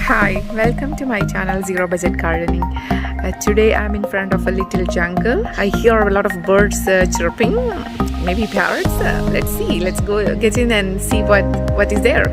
Hi, welcome to my channel Zero Budget Gardening. Today I'm in front of a little jungle. I hear a lot of birds chirping, maybe parrots. Let's see, let's go get in and see what is there.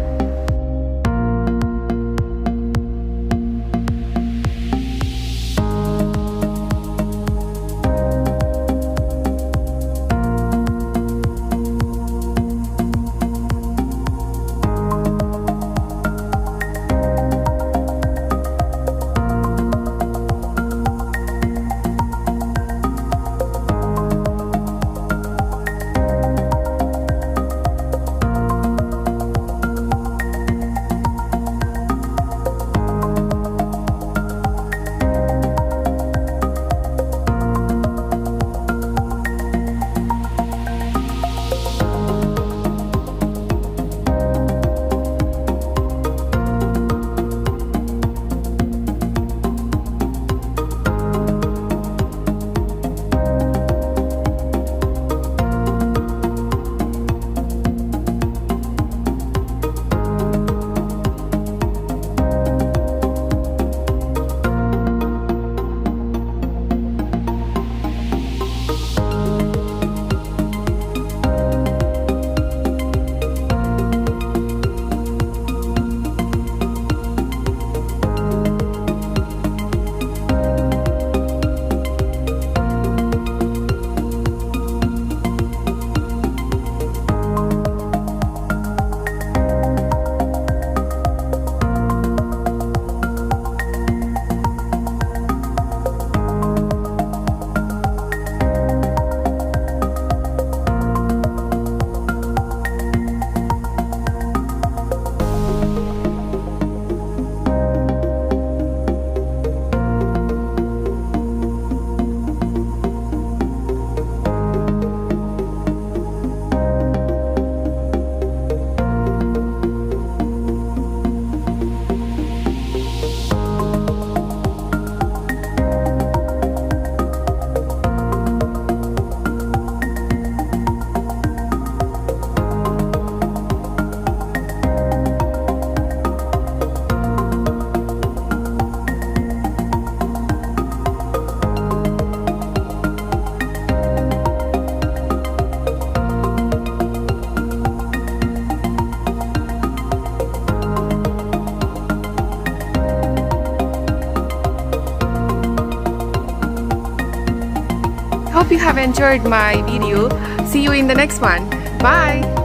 Hope you have enjoyed my video. See you in the next one. Bye.